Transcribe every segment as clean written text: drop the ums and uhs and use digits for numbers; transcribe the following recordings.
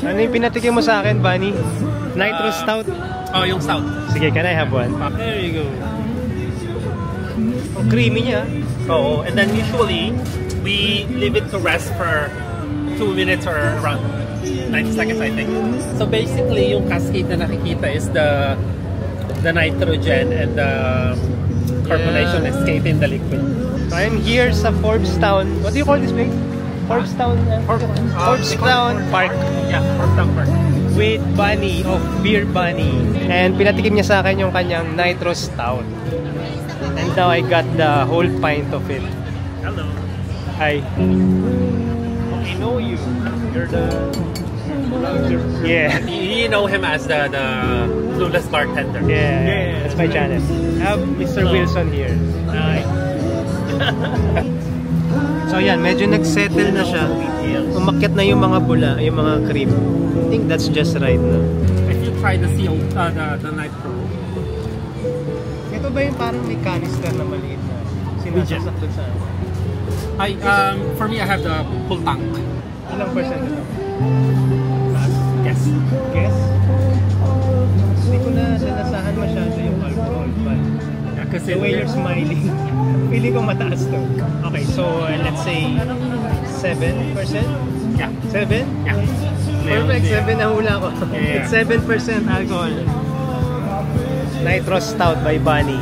Ano yung pinatikim mo sa akin, Bunny? Nitro Stout? Oh, yung stout. Sige, can I have one? There you go. Oh, creamy niya. Oh, and then usually, we leave it to rest for 2 minutes or around 90 seconds, I think. So basically, yung cascade na nakikita is the nitrogen and the carbonation escaping the liquid. So I'm here sa Forbstown. What do you call this place? Forbstown? Forbstown Park. Yeah, Forbstown Park. With Bunny of Beer Bunny. And pinatikim niya sa akin yung kanyang Nitro Stout. And now I got the whole pint of it. Hello. Hi. I know you. You're the... Yeah. You know him as the clueless bartender. Yeah. That's my channel. I have Mr. Wilson here. Hi. So yan, medyo nag-settle na siya. Umakyat na yung mga bula, yung mga cream. I think that's just right na. If you try the seal, the nitro. Ito ba yung parang may canister na maliit na sinasaksak doon sa... For me, I have the full tank. Ilang percent ito? Guess. Guess? Hindi ko na nanasahan masyado yung alcohol, but the way you're smiling, feeling ko mataas to. Okay, so let's say 7%? Yeah. 7? Yeah. Perfect, 7 na hula ko. Yeah. It's 7% alcohol. Nitro Stout by Bunny.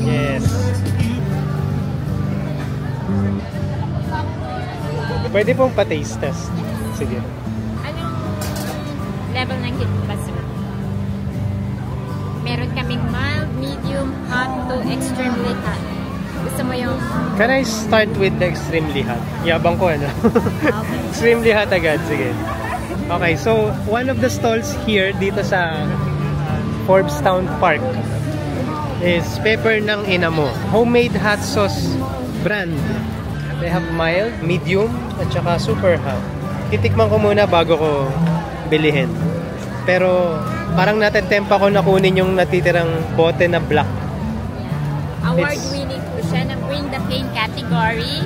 Yes. Pwede pong pa-taste test. Sige. Anong level ng heat ba, sir? Meron kaming mild, medium, hot to extremely hot. Gusto mo yung... Can I start with the extremely hot? Yabang ko, ano? Okay. Extremely hot agad. Sige. Okay, so one of the stalls here dito sa Forbstown Park is Pepper ng Ina Mo. Homemade hot sauce brand. They have mild, medium, at saka super hot. Titikman ko muna bago ko bilihin. Pero parang natetempa ko na kunin yung natitirang bote na black. Award-winning po siya ng Bring the Pain category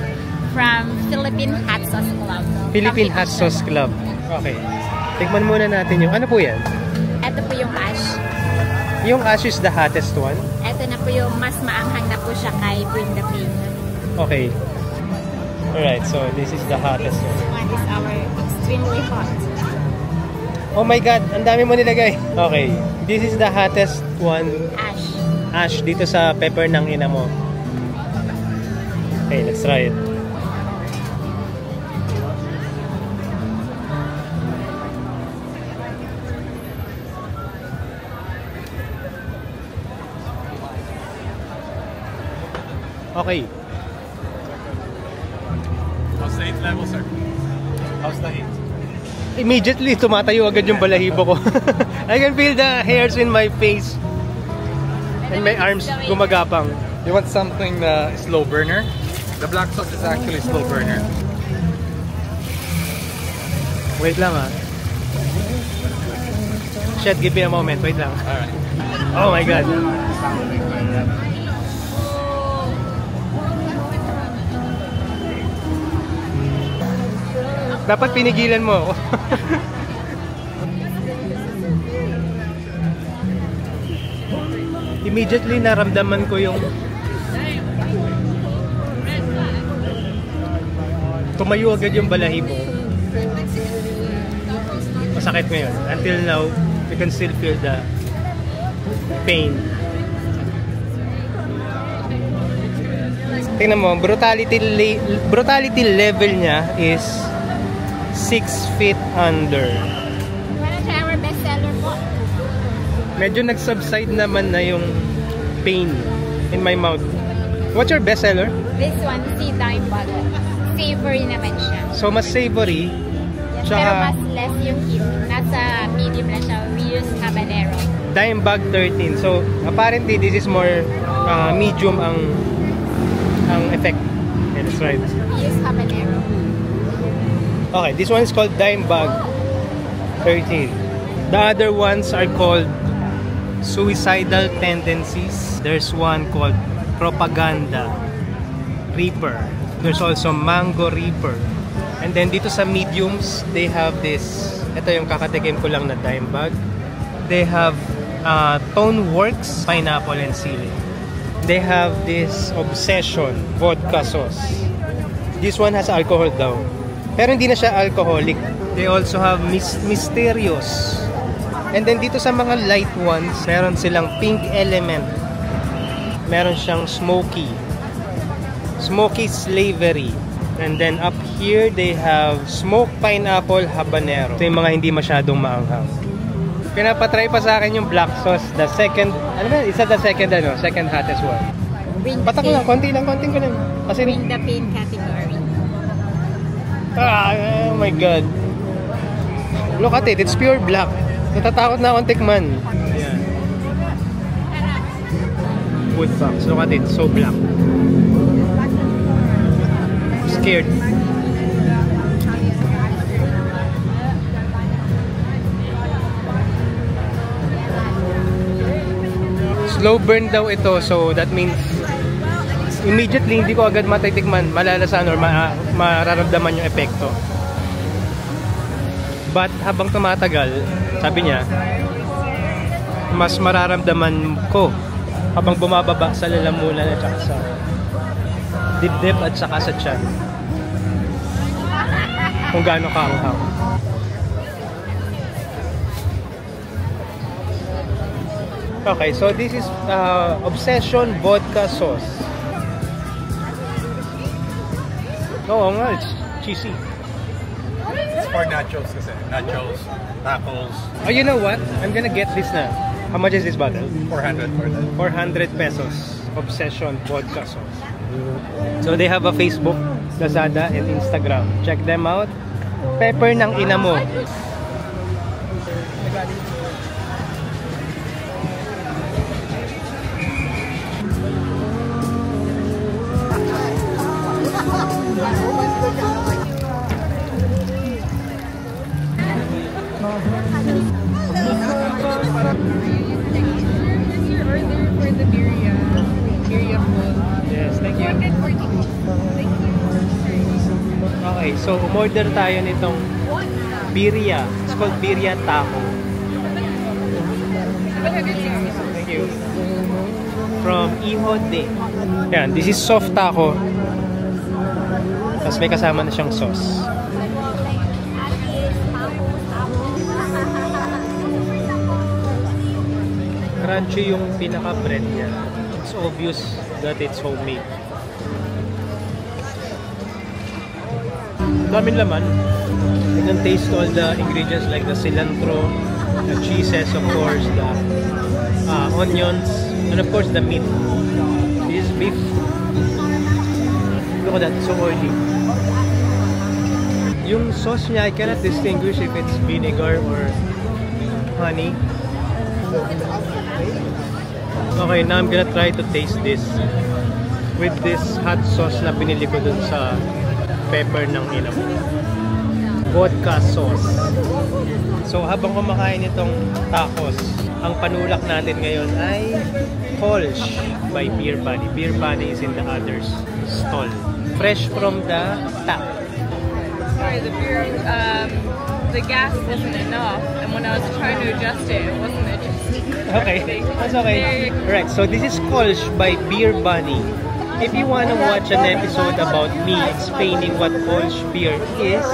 from Philippine Hot Sauce Club. Philippine Hot Sauce Club. Okay. Tikman muna natin yung... Ano po yan? Ito po yung ash. Yung ash is the hottest one? Ito na po yung mas maanghang na po siya kay Bring the Pain. Okay. Alright, so this is the hottest one. This one is our extremely hot. Oh my god, ang dami mo nilagay. Okay, this is the hottest one. Ash. Ash dito sa Pepper ng Ina Mo. Okay, let's try it. Okay. How's the heat level, sir? How's the heat? Immediately, tumatayo agad yung balahibo ko. I can feel the hairs in my face. And my arms gumagapang. You want something slow burner? The black sauce is actually slow burner. Wait lang ah. Shit, give me a moment. Wait lang. Alright. Oh my god. Dapat pinigilan mo ako. Immediately naramdaman ko yung tumayo agad yung balahibo. Masakit ngayon. Until now, you can still feel the pain. Tingnan mo, brutality level niya is 6 feet under. Ano siya our best seller po? Medyo nag-subside naman na yung pain in my mouth. What's your best seller? This one, si Dime Bag. Savory naman siya. So mas savory. Yes, pero mas less yung heat. Nasa medium na siya. We use habanero. Dime Bag 13. So apparently this is more medium ang effect. Yeah, that's right. We use habanero. Okay, this one is called Dime Bag 13. The other ones are called Suicidal Tendencies. There's one called Propaganda Reaper. There's also Mango Reaper. And then dito sa mediums, they have this Ito yung kakatikim ko lang na dime bag. They have Toneworks pineapple and sili. They have this Obsession vodka sauce. This one has alcohol daw. Pero hindi na siya alcoholic. They also have Mysterious. And then dito sa mga light ones, meron silang Pink Element. Meron siyang Smoky Slavery. And then up here, they have Smoked Pineapple Habanero. Ito yung mga hindi masyadong maanghang. Pinapatry pa sa akin yung black sauce. The second, ano ba? Isa the second, second hottest one. Patak lang, konti lang. Kasi, Win the pain category. oh my god. Look at it, it's pure black. Natatakot na akong tikman. Ayan. Food facts, look at it, so black. Scared. Slow burn daw ito, so that means immediately hindi ko agad matitikman, malalasan or mararamdaman yung epekto. But habang tumatagal, sabi niya, mas mararamdaman ko habang bumababa sa lalamunan at saka sa dibdib at saka sa tiyan kung gaano kaanghang. Okay, so this is Obsession vodka sauce. Oo nga, it's cheesy. It's for nachos kasi. Nachos, tacos. Oh, you know what? I'm gonna get this na. How much is this bottle? 400 for that. 400 pesos. Obsession vodka sauce. So they have a Facebook, Lazada, and Instagram. Check them out. Pepper ng ina mo. Yes, thank you. Okay, so umorder tayo nitong birria. It's called birria taco. Thank you. From Iho de. Yan, this is soft taco. Tapos may kasama na siyang sauce. Crunchy yung pinaka-bread niya. It's obvious that it's homemade. Daming laman. You can taste all the ingredients like the cilantro, the cheeses, of course, the onions, and of course the meat. This is beef. Look at that, so oily. Yung sauce niya, I cannot distinguish if it's vinegar or honey. Okay, now I'm gonna try to taste this with this hot sauce na binili ko dun sa pepper ng ina mo. Vodka sauce. So habang kumakain itong tacos, ang panulak natin ngayon ay Kolsch by Beer Bunny. Beer Bunny is in the other stall. Fresh from the tap. Sorry, the gas wasn't enough, and when I was trying to adjust it, it wasn't adjusting. Okay, that's okay. Alright, so this is Kolsch by Beer Bunny. If you want to watch an episode about me explaining what Kolsch beer is,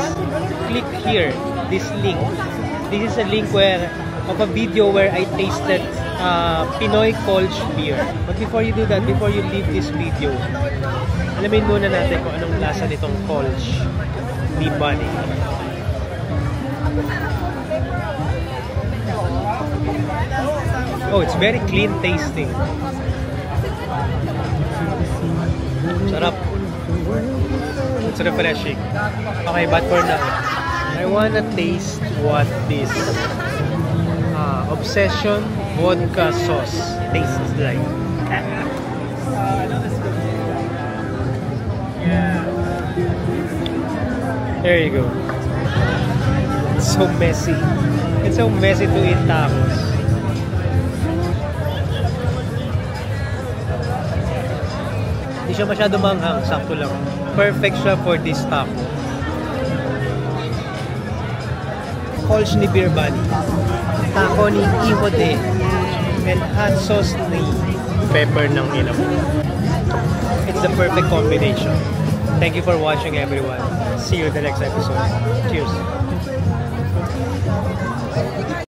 click here, this link. This is a link of a video where I tasted Pinoy Kolsch beer. But before you do that, before you leave this video, alamin muna natin kung anong lasa nitong Kolsch ni Bunny. Oh, it's very clean tasting. Sarap. It's refreshing. Okay, but for now, I wanna taste what this Obsession vodka sauce tastes like. There you go. It's so messy. It's so messy to eat tacos. Hindi siya masyado manghang, sakto lang. Perfect siya for this taco. Kolsch ni Beer Bunny, taco ni Iwode, and hot sauce ni pepper ng Inamo. It's the perfect combination. Thank you for watching, everyone. See you in the next episode. Cheers!